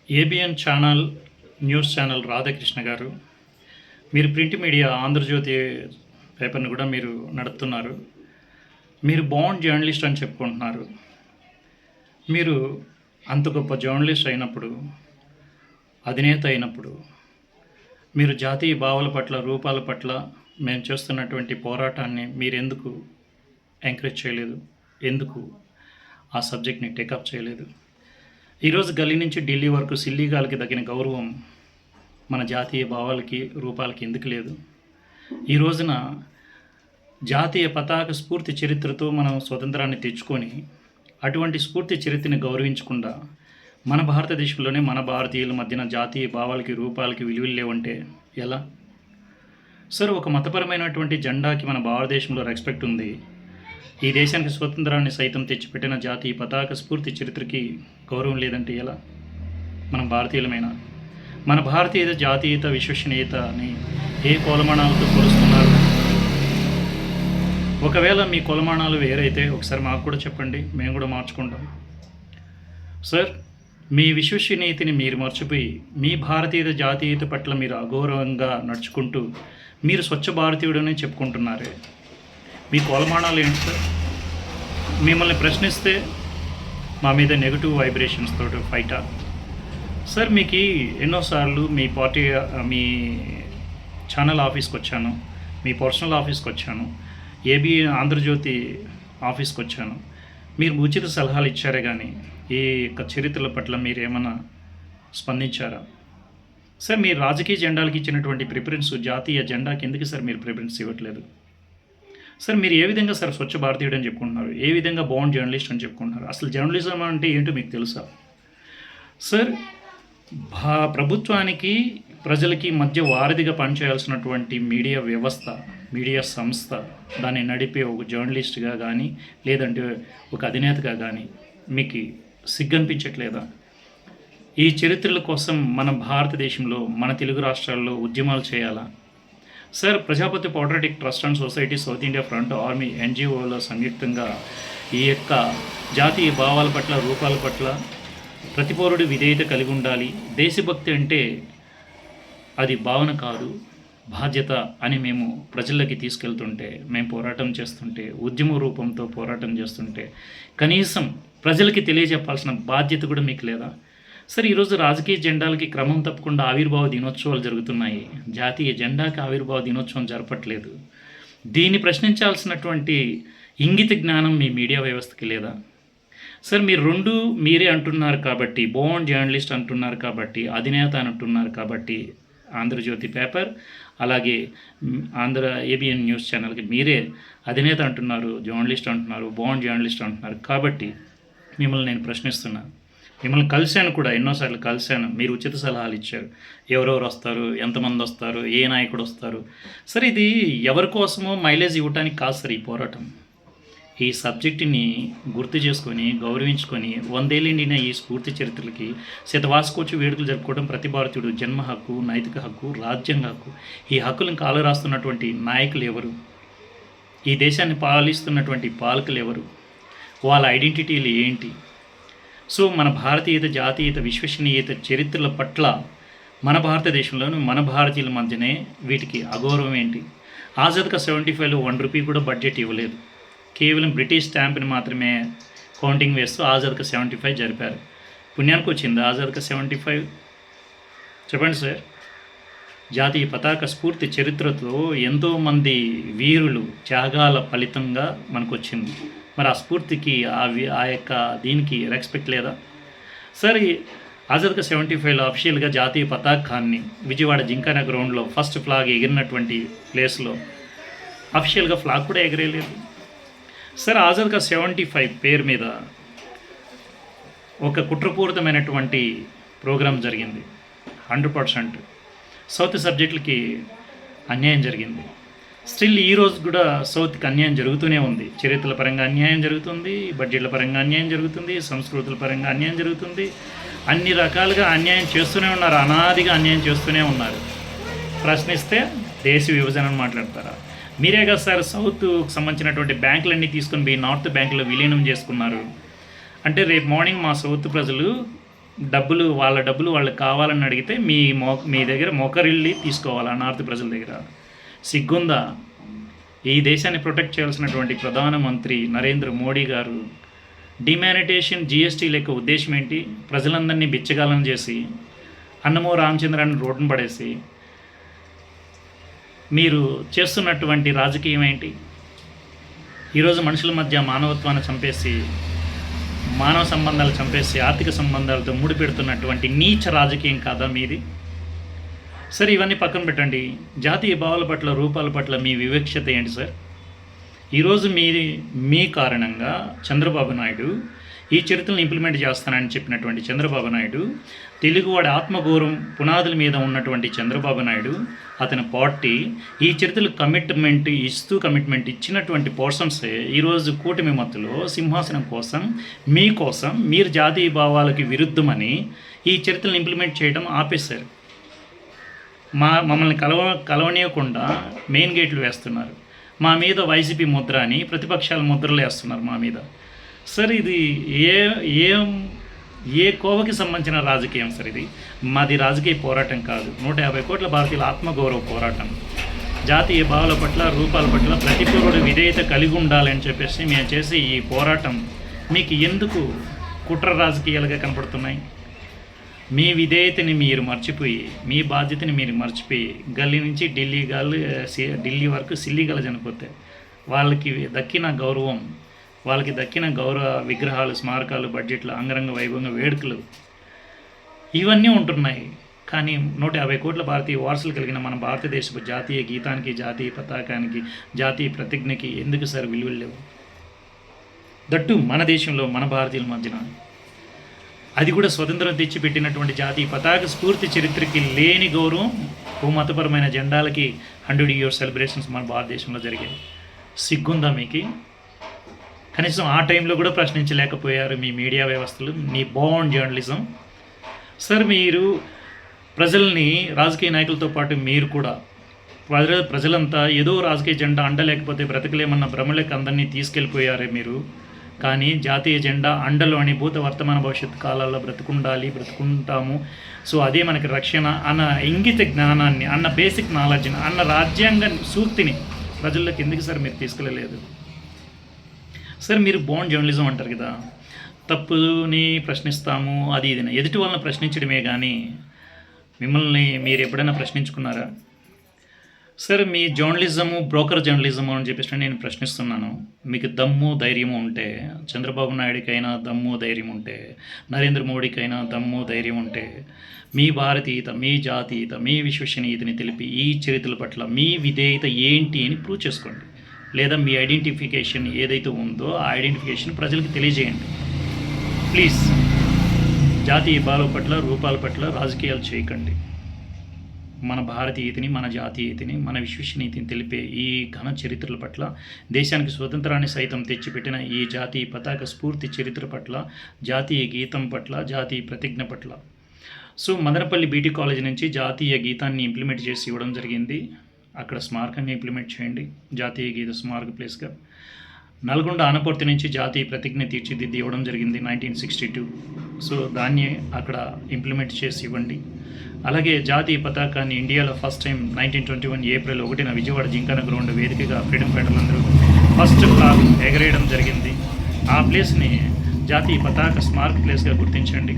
ABN channel news channel Radhakrishna గారు, మీరు print media Andhra Jyothi పేపర్ని కూడా మీరు నడుపుతున్నారు. మీరు బాండ్ జర్నలిస్ట్ అని చెప్పుకుంటున్నారు. మీరు అంత గొప్ప జర్నలిస్ట్ అయినప్పుడు, అధినేత అయినప్పుడు, మీరు జాతీయ భావాల పట్ల, రూపాల పట్ల మేము చేస్తున్నటువంటి పోరాటాన్ని మీరు ఎందుకు ఎంకరేజ్ చేయలేదు? ఎందుకు ఆ సబ్జెక్ట్ని టేకప్ చేయలేదు? ఈరోజు గల్లీ నుంచి ఢిల్లీ వరకు సిల్లీగాలకి తగిన గౌరవం మన జాతీయ భావాలకి, రూపాలకి ఎందుకు లేదు? ఈ రోజున జాతీయ పతాక స్ఫూర్తి చరిత్రతో మనం స్వతంత్రాన్ని తెచ్చుకొని అటువంటి స్ఫూర్తి చరిత్రని గౌరవించకుండా మన భారతదేశంలోనే మన భారతీయుల మధ్యన జాతీయ భావాలకి, రూపాలకి విలువలు లేవంటే ఎలా? సార్, ఒక మతపరమైనటువంటి జెండాకి మన భారతదేశంలో రెస్పెక్ట్ ఉంది. ఈ దేశానికి స్వతంత్రాన్ని సైతం తెచ్చిపెట్టిన జాతీయ పతాక స్ఫూర్తి చరిత్రకి గౌరవం లేదంటే ఎలా? మనం భారతీయులమైనా? మన భారతీయత, జాతీయత, విశ్వసనీయతని ఏ కొలమానాలతో కొలుస్తున్నారు? ఒకవేళ మీ కొలమానాలు వేరైతే ఒకసారి మాకు కూడా చెప్పండి, మేము కూడా మార్చుకుంటాం. సార్, మీ విశ్వసనీయతని మీరు మర్చిపోయి మీ భారతీయత, జాతీయత పట్ల మీరు అగౌరవంగా నడుచుకుంటూ మీరు స్వచ్ఛ భారతీయుడని చెప్పుకుంటున్నారే, మీ కొలమానాలు ఏంటి సార్? మిమ్మల్ని ప్రశ్నిస్తే మా మీద నెగిటివ్ వైబ్రేషన్స్ తోటి ఫైటా? సార్, మీకు ఎన్నోసార్లు మీ పార్టీ, మీ ఛానల్ ఆఫీస్కి వచ్చాను, మీ పర్సనల్ ఆఫీస్కి వచ్చాను, ఏబీ ఆంధ్రజ్యోతి ఆఫీస్కి వచ్చాను. మీరు ఉచిత సలహాలు ఇచ్చారే కానీ ఈ యొక్క చరిత్రల పట్ల మీరు ఏమైనా స్పందించారా? సార్, మీరు రాజకీయ జెండాలకు ఇచ్చినటువంటి ప్రిఫరెన్స్ జాతీయ జెండాకి ఎందుకు సార్ మీరు ప్రిఫరెన్స్ ఇవ్వట్లేదు? సార్, మీరు ఏ విధంగా సార్ స్వచ్ఛ భారతీయుడు అని చెప్పుకుంటున్నారు? ఏ విధంగా బాండ్ జర్నలిస్ట్ అని చెప్పుకుంటున్నారు? అసలు జర్నలిజం అంటే ఏంటో మీకు తెలుసా? సార్, ప్రభుత్వానికి, ప్రజలకి మధ్య వారధిగా పనిచేయాల్సినటువంటి మీడియా వ్యవస్థ, మీడియా సంస్థ, దాన్ని నడిపే ఒక జర్నలిస్ట్గా కానీ లేదంటే ఒక అధినేతగా కానీ మీకు సిగ్గనిపించట్లేదా? ఈ చరిత్రల కోసం మన భారతదేశంలో, మన తెలుగు రాష్ట్రాల్లో ఉద్యమాలు చేయాలా? Sir, Prajapati patriotic trust and society, south India front, army, ఎన్జిఓల సంయుక్తంగా ఈ యొక్క జాతీయ భావాల పట్ల, రూపాల పట్ల ప్రతి పౌరుడు విధేయత కలిగి ఉండాలి. దేశభక్తి అంటే అది భావన కాదు, బాధ్యత అని మేము ప్రజల్లోకి తీసుకెళ్తుంటే, మేము పోరాటం చేస్తుంటే, ఉద్యమ రూపంతో పోరాటం చేస్తుంటే కనీసం ప్రజలకి తెలియజెప్పాల్సిన బాధ్యత కూడా మీకు లేదా? సార్, ఈరోజు రాజకీయ జెండాలకి క్రమం తప్పకుండా ఆవిర్భావ దినోత్సవాలు జరుగుతున్నాయి. జాతీయ జెండాకి ఆవిర్భావ దినోత్సవం జరపట్లేదు. దీన్ని ప్రశ్నించాల్సినటువంటి ఇంగిత జ్ఞానం మీ మీడియా వ్యవస్థకి లేదా? సార్, మీరు రెండు మీరే అంటున్నారు కాబట్టి, బాండ్ జర్నలిస్ట్ అంటున్నారు కాబట్టి, అధినేత అని అంటున్నారు కాబట్టి, ఆంధ్రజ్యోతి పేపర్ అలాగే ఆంధ్ర ఏబిఎన్ న్యూస్ ఛానల్కి మీరే అధినేత అంటున్నారు, జర్నలిస్ట్ అంటున్నారు, బాండ్ జర్నలిస్ట్ అంటున్నారు కాబట్టి మిమ్మల్ని నేను ప్రశ్నిస్తున్నాను. మిమ్మల్ని కలిశాను కూడా, ఎన్నోసార్లు కలిశాను. మీరు ఉచిత సలహాలు ఇచ్చారు. ఎవరెవరు వస్తారు, ఎంతమంది వస్తారు, ఏ నాయకుడు వస్తారు. సరే, ఇది ఎవరి కోసమో మైలేజ్ ఇవ్వటానికి కాదు సార్ ఈ పోరాటం. ఈ సబ్జెక్టుని గుర్తు చేసుకొని, గౌరవించుకొని, 100 ఏళ్ళు నిండిన ఈ స్ఫూర్తి చరిత్రలకి శతవార్షికోత్సవ వేడుకలు జరుపుకోవడం ప్రతి భారతీయుడు జన్మ హక్కు, నైతిక హక్కు, రాజ్యాంగ హక్కు. ఈ హక్కులను కాలు రాస్తున్నటువంటి నాయకులు ఎవరు? ఈ దేశాన్ని పాలిస్తున్నటువంటి పాలకులు ఎవరు? వాళ్ళ ఐడెంటిటీలు ఏంటి? సో మన భారతీయత, జాతీయత, విశ్వసనీయత చరిత్రల పట్ల మన భారతదేశంలోనూ మన భారతీయుల మధ్యనే వీటికి అగౌరవం ఏంటి? ఆజాద్గా 75లో 1 రూపీ కూడా బడ్జెట్ ఇవ్వలేదు. కేవలం బ్రిటిష్ స్టాంప్ని మాత్రమే కౌంటింగ్ వేస్తూ ఆజాద్గా 75 జరిపారు. పుణ్యానికి వచ్చింది ఆజాద్గా 75? చెప్పండి సార్. జాతీయ పతాక స్ఫూర్తి చరిత్రతో ఎంతోమంది వీరులు త్యాగాల ఫలితంగా మనకు వచ్చింది. మరి ఆ స్ఫూర్తికి, ఆ యొక్క దీనికి రెస్పెక్ట్ లేదా? సరే, ఆజాద్గా 75లో అఫీషియల్గా జాతీయ పతాకాన్ని విజయవాడ జింకానా గ్రౌండ్లో ఫస్ట్ ఫ్లాగ్ ఎగిరినటువంటి ప్లేస్లో అఫీషియల్గా ఫ్లాగ్ కూడా ఎగరేయలేదు. సరే, ఆజాద్గా 75 పేరు మీద ఒక కుట్రపూరితమైనటువంటి ప్రోగ్రాం జరిగింది. 100% సౌత్ సబ్జెక్టులకి అన్యాయం జరిగింది. స్టిల్ ఈరోజు కూడా సౌత్కి అన్యాయం జరుగుతూనే ఉంది. చరిత్రల పరంగా అన్యాయం జరుగుతుంది, బడ్జెట్ల పరంగా అన్యాయం జరుగుతుంది, సంస్కృతుల పరంగా అన్యాయం జరుగుతుంది. అన్ని రకాలుగా అన్యాయం చేస్తూనే ఉన్నారు, అనాదిగా అన్యాయం చేస్తూనే ఉన్నారు. ప్రశ్నిస్తే దేశ విభజనను మాట్లాడతారా? మీరే కదా సార్ సౌత్కు సంబంధించినటువంటి బ్యాంకులన్నీ తీసుకొని పోయి నార్త్ బ్యాంకులో విలీనం చేసుకున్నారు. అంటే రేపు మార్నింగ్ మా సౌత్ ప్రజలు వాళ్ళ డబ్బులు వాళ్ళకి కావాలని అడిగితే మీ దగ్గర మోకరిల్లి తీసుకోవాలా నార్త్ ప్రజల దగ్గర? సిగ్గుందా? ఈ దేశాన్ని ప్రొటెక్ట్ చేయాల్సినటువంటి ప్రధానమంత్రి నరేంద్ర మోడీ గారు డిమానిటేషన్ జిఎస్టీ లెక్క ఉద్దేశం ఏంటి? ప్రజలందరినీ బిచ్చగాలం చేసి అన్నమో రామచంద్రాన్ని రోడ్డును పడేసి మీరు చేస్తున్నటువంటి రాజకీయం ఏంటి? ఈరోజు మనుషుల మధ్య మానవత్వాన్ని చంపేసి, మానవ సంబంధాలు చంపేసి, ఆర్థిక సంబంధాలతో ముడిపెడుతున్నటువంటి నీచ రాజకీయం కాదా మీది? సరే, ఇవన్నీ పక్కన పెట్టండి. జాతీయ భావాల పట్ల, రూపాల పట్ల మీ వివక్షత ఏంటి సార్? ఈరోజు మీ కారణంగా చంద్రబాబు నాయుడు ఈ చరిత్రను ఇంప్లిమెంట్ చేస్తానని చెప్పినటువంటి చంద్రబాబు నాయుడు, తెలుగువాడి ఆత్మగౌరవం పునాదుల మీద ఉన్నటువంటి చంద్రబాబు నాయుడు, అతని పార్టీ ఈ చరిత్రలు కమిట్మెంట్ ఇచ్చినటువంటి పర్సన్సే ఈరోజు కూటమి మత్తులో సింహాసనం కోసం, మీరు జాతీయ భావాలకి విరుద్ధమని ఈ చరిత్రలను ఇంప్లిమెంట్ చేయడం ఆపేశారు. మమ్మల్ని కలవనీయకుండా మెయిన్ గేట్లు వేస్తున్నారు. మా మీద వైసీపీ ముద్ర అని ప్రతిపక్షాల ముద్రలు వేస్తున్నారు మా మీద. సార్, ఇది ఏ కోవకి సంబంధించిన రాజకీయం సార్? ఇది మాది రాజకీయ పోరాటం కాదు. 150 కోట్ల భారతీయుల ఆత్మగౌరవ పోరాటం. జాతీయ భావాల పట్ల, రూపాల పట్ల ప్రతి పౌరుడు విధేయత కలిగి ఉండాలని చెప్పేసి మేము చేసే ఈ పోరాటం మీకు ఎందుకు కుట్ర రాజకీయాలుగా కనపడుతున్నాయి? మీ విధేయతని మీరు మర్చిపోయి, మీ బాధ్యతని మీరు మర్చిపోయి, గల్లీ నుంచి ఢిల్లీ వరకు సిల్లిగల చనిపోతే వాళ్ళకి దక్కిన గౌరవ విగ్రహాలు, స్మారకాలు, బడ్జెట్లు, అంగరంగ వైభవంగా వేడుకలు ఇవన్నీ ఉంటున్నాయి. కానీ 150 కోట్ల భారతీయ వారసులు కలిగిన మన భారతదేశపు జాతీయ గీతానికి, జాతీయ పతాకానికి, జాతీయ ప్రతిజ్ఞకి ఎందుకు సార్ విలువలు లేవు? దట్టు మన దేశంలో, మన భారతీయుల మధ్యన, అది కూడా స్వతంత్రం తెచ్చిపెట్టినటువంటి జాతీయ పతాక స్ఫూర్తి చరిత్రకి లేని గౌరవం మతపరమైన జెండాలకి 100 years సెలబ్రేషన్స్ మన భారతదేశంలో జరిగాయి. సిగ్గుందా మీకు? కనీసం ఆ టైంలో కూడా ప్రశ్నించలేకపోయారు మీ మీడియా వ్యవస్థలు, మీ బోర్న్ జర్నలిజం. సార్, మీరు ప్రజల్ని, రాజకీయ నాయకులతో పాటు మీరు కూడా ప్రజలంతా ఏదో రాజకీయ జెండా అండలేకపోతే బ్రతకలేమన్న భ్రమలకు అందరినీ తీసుకెళ్ళిపోయారే మీరు. కానీ జాతీయ జెండా అండలు అని భూత వర్తమాన భవిష్యత్తు కాలాల్లో బ్రతుకుంటాము, సో అదే మనకి రక్షణ అన్న ఇంగిత జ్ఞానాన్ని, అన్న బేసిక్ నాలెడ్జ్ని, అన్న రాజ్యాంగ సూక్తిని ప్రజల్లోకి ఎందుకు సార్ మీరు తీసుకెళ్ళలేదు? సార్, మీరు బోర్న్ జర్నలిజం అంటారు కదా, తప్పుని ప్రశ్నిస్తాము అది ఇది, ఎదుటి వాళ్ళని ప్రశ్నించడమే కానీ మిమ్మల్ని మీరు ఎప్పుడైనా ప్రశ్నించుకున్నారా? సార్, మీ జర్నలిజము బ్రోకర్ జర్నలిజము అని చెప్పేసి నేను ప్రశ్నిస్తున్నాను. మీకు దమ్ము ధైర్యము ఉంటే, చంద్రబాబు నాయుడికైనా దమ్ము ధైర్యం ఉంటే, నరేంద్ర మోడీకైనా దమ్ము ధైర్యం ఉంటే, మీ భారతీయత, మీ జాతీయత, మీ విశ్వసనీయతని తెలిపి ఈ చరిత్రల పట్ల మీ విధేయత ఏంటి అని ప్రూవ్ చేసుకోండి. లేదా మీ ఐడెంటిఫికేషన్ ఏదైతే ఉందో ఆ ఐడెంటిఫికేషన్ ప్రజలకు తెలియజేయండి ప్లీజ్. జాతీయ భావాల పట్ల, రూపాల పట్ల రాజకీయాలు చేయకండి. మన భారతీయతని, మన జాతీయతని, మన విశ్వసనీయతని తెలిపే ఈ ఘన చరిత్రల పట్ల, దేశానికి స్వతంత్రాన్ని సైతం తెచ్చిపెట్టిన ఈ జాతీయ పతాక స్ఫూర్తి చరిత్ర పట్ల, జాతీయ గీతం పట్ల, జాతీయ ప్రతిజ్ఞ పట్ల. సో మదనపల్లి బీటీ కాలేజ్ నుంచి జాతీయ గీతాన్ని ఇంప్లిమెంట్ చేసి ఇవ్వడం జరిగింది. అక్కడ స్మారకాన్ని ఇంప్లిమెంట్ చేయండి, జాతీయ గీత స్మారక ప్లేస్గా. నల్గొండ ఆనపర్తి నుంచి జాతీయ ప్రతిజ్ఞ తీర్చిదిద్ది ఇవ్వడం జరిగింది 1962. సో దాన్ని అక్కడ ఇంప్లిమెంట్ చేసి ఇవ్వండి. అలాగే జాతీయ పతాకాన్ని ఇండియాలో ఫస్ట్ టైం 1921 ఏప్రిల్ 1న విజయవాడ జింకానా గ్రౌండ్ వేదికగా ఫ్రీడమ్ ఫైటర్లందరూ ఫస్ట్ ఫ్లాగ్ ఎగరేయడం జరిగింది. ఆ ప్లేస్ని జాతీయ పతాక స్మారక ప్లేస్గా గుర్తించండి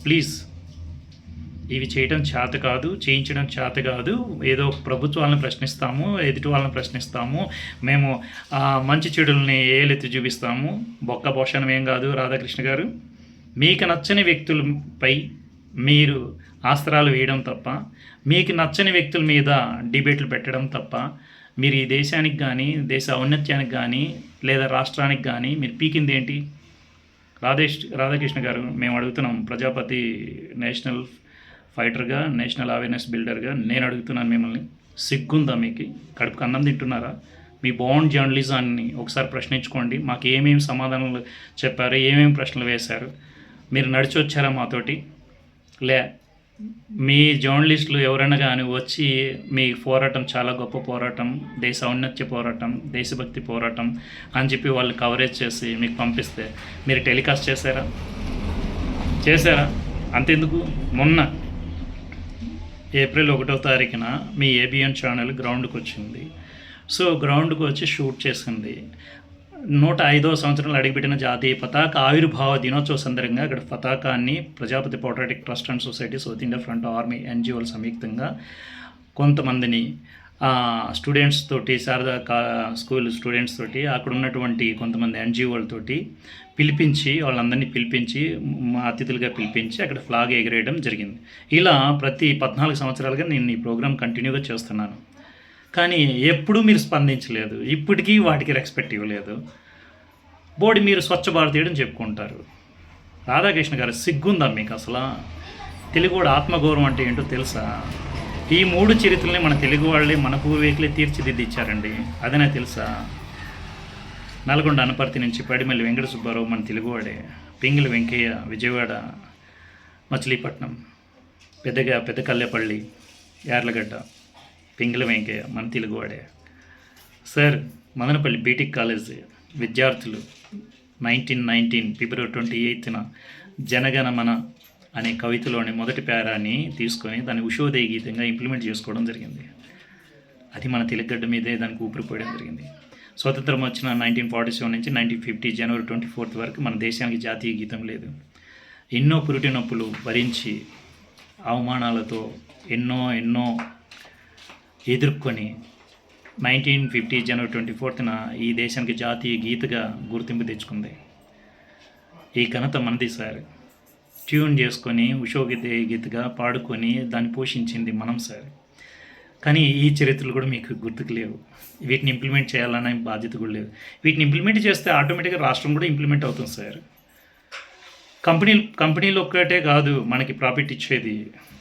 ప్లీజ్. ఇవి చేయడం చేత కాదు, చేయించడం చేత కాదు. ఏదో ప్రభుత్వాలను ప్రశ్నిస్తాము, ఎదుటి వాళ్ళని ప్రశ్నిస్తాము, మేము మంచి చెడుల్ని ఏలెత్తి చూపిస్తాము. బొక్క భోషణం ఏం కాదు రాధాకృష్ణ గారు. మీకు నచ్చని వ్యక్తులపై మీరు ఆస్త్రాలు వేయడం తప్ప, మీకు నచ్చని వ్యక్తుల మీద డిబేట్లు పెట్టడం తప్ప, మీరు ఈ దేశానికి కానీ, దేశ ఔన్నత్యానికి కానీ, లేదా రాష్ట్రానికి కానీ మీరు పీకింది ఏంటి? రాధాకృష్ణ గారు, మేము అడుగుతున్నాం, ప్రజాపతి నేషనల్ ఫైటర్గా, నేషనల్ అవేర్నెస్ బిల్డర్గా నేను అడుగుతున్నాను మిమ్మల్ని, సిగ్గుందా మీకు? కడుపుకు అన్నం తింటున్నారా? మీ బోర్న్ జర్నలిజాన్ని ఒకసారి ప్రశ్నించుకోండి. మాకు ఏమేమి సమాధానాలు చెప్పారు, ఏమేమి ప్రశ్నలు వేశారు, మీరు నడిచి వచ్చారా మాతోటి? మీ జర్నలిస్టులు ఎవరైనా కానీ వచ్చి మీ పోరాటం చాలా గొప్ప పోరాటం, దేశ ఔన్నత్య పోరాటం, దేశభక్తి పోరాటం అని చెప్పి వాళ్ళు కవరేజ్ చేసి మీకు పంపిస్తే మీరు టెలికాస్ట్ చేశారా? చేశారా? అంతెందుకు, మొన్న ఏప్రిల్ 1వ తారీఖున మీ ఏబిఎన్ ఛానల్ గ్రౌండ్కి వచ్చింది. సో గ్రౌండ్కి వచ్చి షూట్ చేసింది. 105వ సంవత్సరంలో అడుగుపెట్టిన జాతీయ పతాక ఆవిర్భావ దినోత్సవ సందర్భంగా అక్కడ పతాకాన్ని Prajapati patriotic trust and society, south India front, army, ఎన్జిఓలు సంయుక్తంగా కొంతమందిని స్టూడెంట్స్ తోటి, శారదా స్కూల్ స్టూడెంట్స్ తోటి, అక్కడ ఉన్నటువంటి కొంతమంది ఎన్జిఓలతోటి పిలిపించి, వాళ్ళందరినీ పిలిపించి, అతిథులుగా పిలిపించి అక్కడ ఫ్లాగ్ ఎగిరేయడం జరిగింది. ఇలా ప్రతి 14 సంవత్సరాలుగా నేను ఈ ప్రోగ్రాం కంటిన్యూగా చేస్తున్నాను. కానీ ఎప్పుడూ మీరు స్పందించలేదు. ఇప్పటికీ వాటికి రెస్పెక్ట్ ఇవ్వలేదు. బోడి మీరు స్వచ్ఛ భారతీయుడు అని చెప్పుకుంటారు. రాధాకృష్ణ గారు, సిగ్గుందా మీకు అసలు? తెలుగువాడు ఆత్మగౌరవం అంటే ఏంటో తెలుసా? ఈ 3 చరిత్రల్ని మన తెలుగు వాళ్ళే, మన పూర్వీకులే తీర్చిదిద్దిచ్చారండి. అదనే తెలుసా? నల్గొండ అనపర్తి నుంచి పడిమల్లి వెంకట సుబ్బారావు మన తెలుగువాడే. పింగిలి వెంకయ్య విజయవాడ, మచిలీపట్నం, పెద్ద కల్లెపల్లి, యార్లగడ్డ, పింగిలి వెంకయ్య మన తెలుగువాడే. సార్, మదనపల్లి బీటెక్ కాలేజ్ విద్యార్థులు 1919 ఫిబ్రవరి 28న జనగణమన అనే కవితలోని మొదటి పేరాన్ని తీసుకొని దాన్ని ఉషోదయ గీతంగా ఇంప్లిమెంట్ చేసుకోవడం జరిగింది. అది మన తెలుగుగడ్డ మీదే దానికి ఊపిరిపోయడం జరిగింది. స్వతంత్రం వచ్చిన 1947 నుంచి 1950 జనవరి 24 వరకు మన దేశానికి జాతీయ గీతం లేదు. ఎన్నో పురిటి నొప్పులు భరించి, అవమానాలతో ఎన్నో ఎదుర్కొని 1950 జనవరి 24న ఈ దేశానికి జాతీయ గీతగా గుర్తింపు తెచ్చుకుంది. ఈ ఘనత మనది సార్. ట్యూన్ చేసుకొని గీతగా పాడుకొని దాన్ని పోషించింది మనం సార్. కానీ ఈ చరిత్రలు కూడా మీకు గుర్తుకు లేవు. వీటిని ఇంప్లిమెంట్ చేయాలనే బాధ్యత కూడా లేదు. వీటిని ఇంప్లిమెంట్ చేస్తే ఆటోమేటిక్గా రాష్ట్రం కూడా ఇంప్లిమెంట్ అవుతుంది సార్. కంపెనీలు ఒక్కటే కాదు మనకి ప్రాఫిట్ ఇచ్చేది,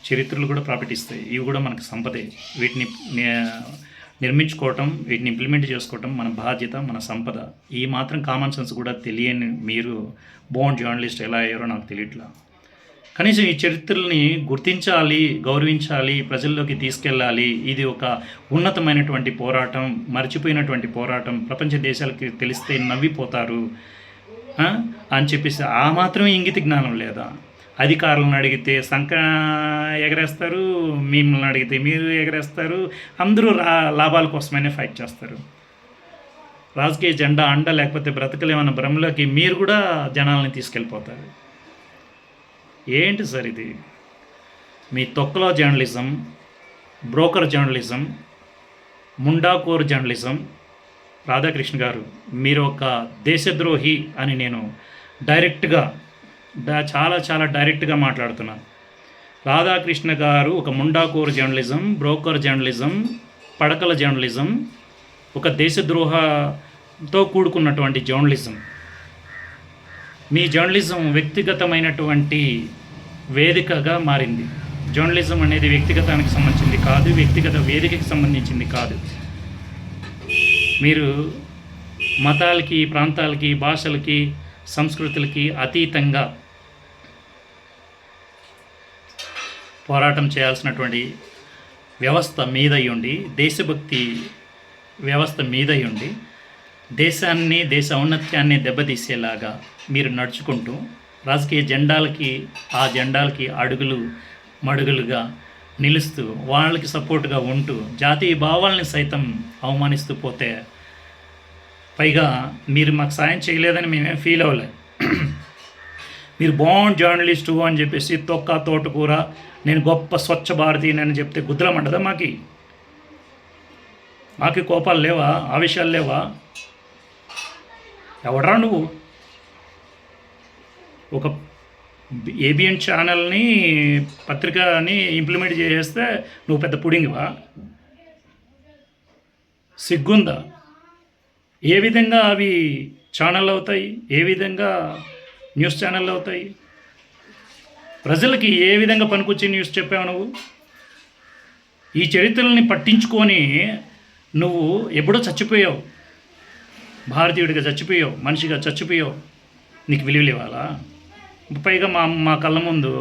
చరిత్రలు కూడా ప్రాఫిట్ ఇస్తాయి. ఇవి కూడా మనకు సంపదే. వీటిని నిర్మించుకోవటం, వీటిని ఇంప్లిమెంట్ చేసుకోవటం మన బాధ్యత, మన సంపద. ఈ మాత్రం కామన్ సెన్స్ కూడా తెలియని మీరు బోర్న్ జర్నలిస్ట్ ఎలా అయ్యారో నాకు తెలియట్లా. కనీసం ఈ చరిత్రల్ని గుర్తించాలి, గౌరవించాలి, ప్రజల్లోకి తీసుకెళ్ళాలి. ఇది ఒక ఉన్నతమైనటువంటి పోరాటం, మర్చిపోయినటువంటి పోరాటం. ప్రపంచ దేశాలకి తెలిస్తే నవ్విపోతారు అని చెప్పేసి ఆ మాత్రమే ఇంగిత జ్ఞానం లేదా? అధికారులను అడిగితే ఎగరేస్తారు, మిమ్మల్ని అడిగితే మీరు ఎగరేస్తారు. అందరూ లాభాల కోసమైనా ఫైట్ చేస్తారు. రాజకీయ జెండా అండ లేకపోతే బ్రతకలేమన్న భ్రమలోకి మీరు కూడా జనాలని తీసుకెళ్ళిపోతారు. ఏంటి సార్ ఇది? మీ తొక్కలో జర్నలిజం, బ్రోకర్ జర్నలిజం, ముండాకోర్ జర్నలిజం. రాధాకృష్ణ గారు, మీరు ఒక దేశద్రోహి అని నేను డైరెక్ట్గా చాలా డైరెక్ట్గా మాట్లాడుతున్నాను. రాధాకృష్ణ గారు ఒక ముండాకోర్ జర్నలిజం, బ్రోకర్ జర్నలిజం, పడకల జర్నలిజం, ఒక దేశద్రోహంతో కూడుకున్నటువంటి జర్నలిజం. మీ జర్నలిజం వ్యక్తిగతమైనటువంటి వేదికగా మారింది. జర్నలిజం అనేది వ్యక్తిగతానికి సంబంధించింది కాదు, వ్యక్తిగత వేదికకి సంబంధించింది కాదు. మీరు మతాలకి, ప్రాంతాలకి, భాషలకి, సంస్కృతులకి అతీతంగా పోరాటం చేయాల్సినటువంటి వ్యవస్థ మీదయ్యుండి, దేశభక్తి వ్యవస్థ మీదయ్యుండి, దేశాన్ని, దేశ ఔన్నత్యాన్ని దెబ్బతీసేలాగా మీరు నడుచుకుంటూ రాజకీయ జెండాలకి అడుగులు మడుగులుగా నిలుస్తూ వాళ్ళకి సపోర్ట్గా ఉంటూ జాతీయ భావాల్ని సైతం అవమానిస్తూ పోతే, పైగా మీరు మాకు సాయం చేయలేదని మేమేం ఫీల్ అవ్వలేదు. మీరు బాగుండ్ జర్నలిస్టు అని చెప్పేసి తోటకూర, నేను గొప్ప స్వచ్ఛ భారతీయుని అని చెప్తే గుద్దులమంటదా? మాకి కోపాలు లేవా? ఆవేశాలు లేవా? ఎవడరా నువ్వు? ఒక ఏబిఎన్ ఛానల్ని, పత్రికని ఇంప్లిమెంట్ చేసేస్తే నువ్వు పెద్ద పుడింగివా? సిగ్గుందా? ఏ విధంగా అవి ఛానల్ అవుతాయి? ఏ విధంగా న్యూస్ ఛానల్ అవుతాయి? ప్రజలకి ఏ విధంగా పనికొచ్చే న్యూస్ చెప్పావు నువ్వు? ఈ చరిత్రలని పట్టించుకొని నువ్వు ఎప్పుడో చచ్చిపోయావు, భారతీయుడిగా చచ్చిపోయావు, మనిషిగా చచ్చిపోయావు. నీకు విలువలు ఇవ్వాలా? పైగా మా కళ్ళ ముందు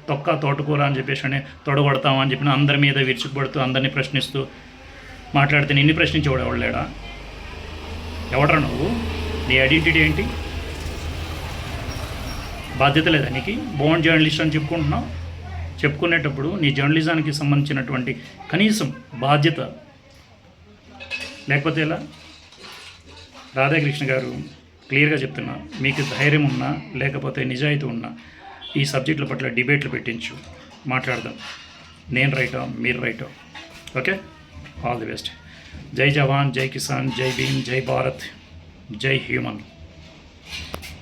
తోటకూర అని చెప్పేసి అని తొడగొడతాం అని చెప్పిన అందరి మీద విరుచుకుపడుతూ, అందరినీ ప్రశ్నిస్తూ మాట్లాడితే నిన్ను ప్రశ్నించేవాడు ఎవడలేడా? ఎవడరా నువ్వు? నీ ఐడెంటిటీ ఏంటి? బాధ్యత లేదా నీకు? బోర్న్ జర్నలిస్ట్ అని చెప్పుకుంటున్నావు. చెప్పుకునేటప్పుడు నీ జర్నలిజానికి సంబంధించినటువంటి కనీసం బాధ్యత లేకపోతే ఎలా? రాధాకృష్ణ గారు క్లియర్గా చెప్తున్నా, మీకు ధైర్యం ఉన్నా లేకపోతే నిజాయితీ ఉన్నా ఈ సబ్జెక్టుల పట్ల డిబేట్లు పెట్టించు, మాట్లాడదాం. నేను రైటా, మీరు రైటా? Okay, all the best. జై జవాన్, జై కిసాన్, జై భీమ్, జై భారత్, జై హ్యూమన్.